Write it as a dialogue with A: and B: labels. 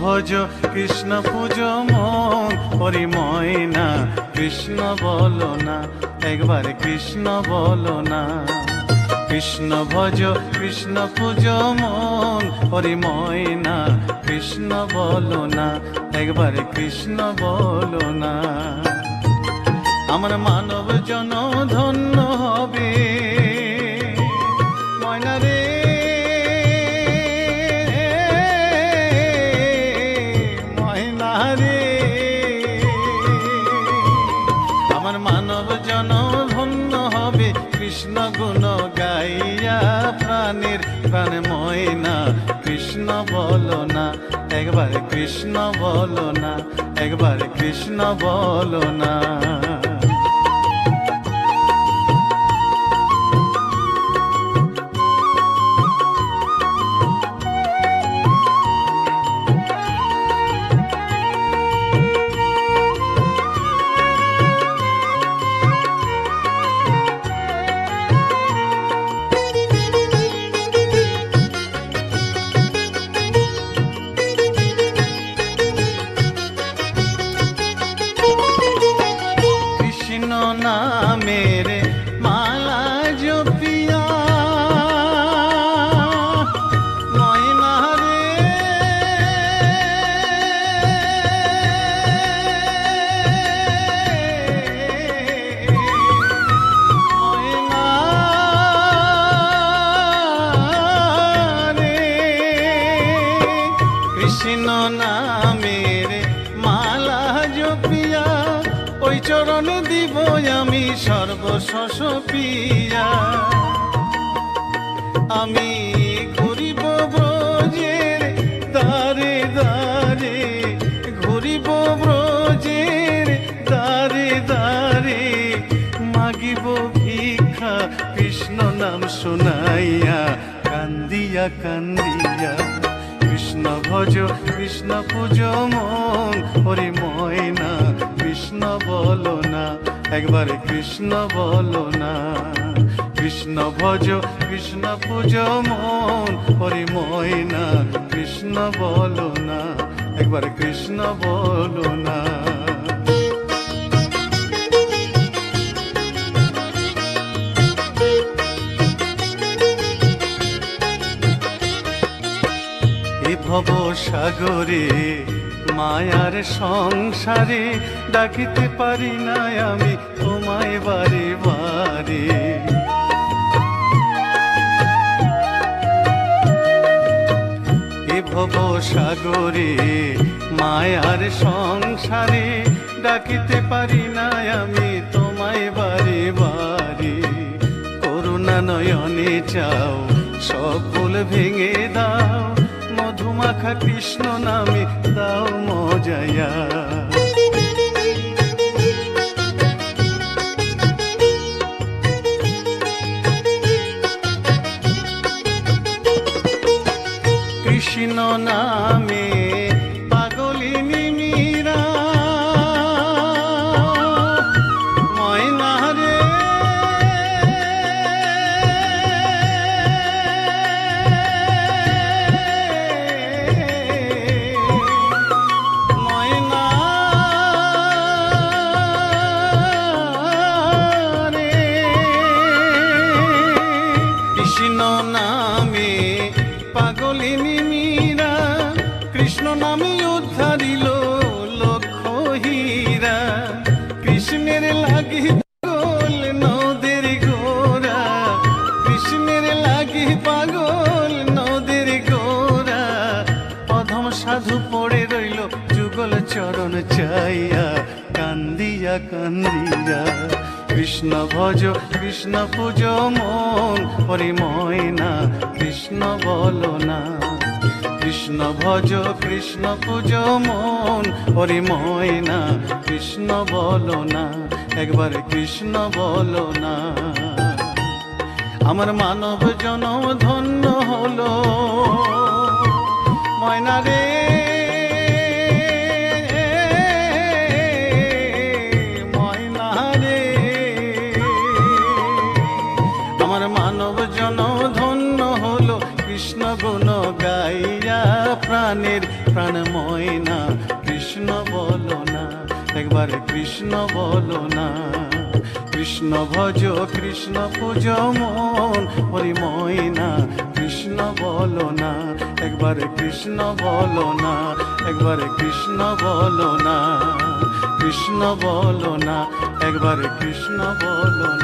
A: ভজ কৃষ্ণ পূজ মন হরি ময়না কৃষ্ণ বলো না, একবার কৃষ্ণ বলো না। কৃষ্ণ ভজ কৃষ্ণ পূজ মন হরি ময়না কৃষ্ণ বলো না, একবার কৃষ্ণ বলো না। আমার মানব জন ধন্য হবে ময়না রে, ময়না রে। আমার মানব জন ধন্য হবে কৃষ্ণ গুণ গাইয়া, প্রাণের প্রাণ ময়না কৃষ্ণ বলো না, একবার কৃষ্ণ বলো না, একবার কৃষ্ণ বলো না। নামের মালা জপিয়া ময়না রে, ময়না রে। কৃষ্ণ নামের মালা জপিয়া ওই চরণে দিব আমি সর্বশস পিয়া। আমি ঘুরিব ব্রজের দ্বারে দ্বারে, ঘুরিব ব্রজের দ্বারে দ্বারে, মাগিব ভিক্ষা কৃষ্ণ নাম শুনাইয়া, কান্দিয়া কান্দিয়া। কৃষ্ণ ভজ কৃষ্ণ পূজ মন হরি ময়না কৃষ্ণ বলো না, একবার কৃষ্ণ বলো না। কৃষ্ণ ভজ কৃষ্ণ পূজ মন হরি ময়না কৃষ্ণ বলো না, একবার কৃষ্ণ বলো না। ভব সাগরে মায়ার সংসারে ডাকিতে পারি না আমি তোমায় বারে বারে। এ ভব সাগরে মায়ার সংসারে ডাকিতে পারি না আমি তোমায় বারে বারে। করুণা নয়নে চাও সব ফুল ভেঙে দাও, মধুমাখা কৃষ্ণ নামে দাও মজায়া। কৃষ্ণ নামে পাগলিনী মীরা ময়না রে, ময়না রে। কৃষ্ণ নামে পাগলিনী মীরা, কৃষ্ণ নামে উদ্ধারিল লক্ষ হীরা। কৃষ্ণের লাগি পাগল নদের গোরা, কৃষ্ণের লাগি পাগল নদের গোরা। অধম সাধু পড়ে রইল যুগল চরণ চাইয়া, কান্দিয়া কান্দিয়া। কৃষ্ণ ভজ কৃষ্ণ পূজ মন হরি ময়না কৃষ্ণ বলো না। কৃষ্ণ ভজ কৃষ্ণ পূজ মন হরি ময়না কৃষ্ণ বলো না, একবার কৃষ্ণ বলো না। আমার মানব জনম ধন্য হলো ময়না রে, ময়না রে। আমার মানব জনম ধন্য হলো কৃষ্ণ গুণ গাইয়া, প্রাণের প্রাণময় কৃষ্ণ বলো না। কৃষ্ণ ভজ কৃষ্ণ পূজ মন, হরি ময়না কৃষ্ণ বলো না। একবার কৃষ্ণ বলো না, একবার কৃষ্ণ বলো না, কৃষ্ণ বলো না, একবার কৃষ্ণ বলো না।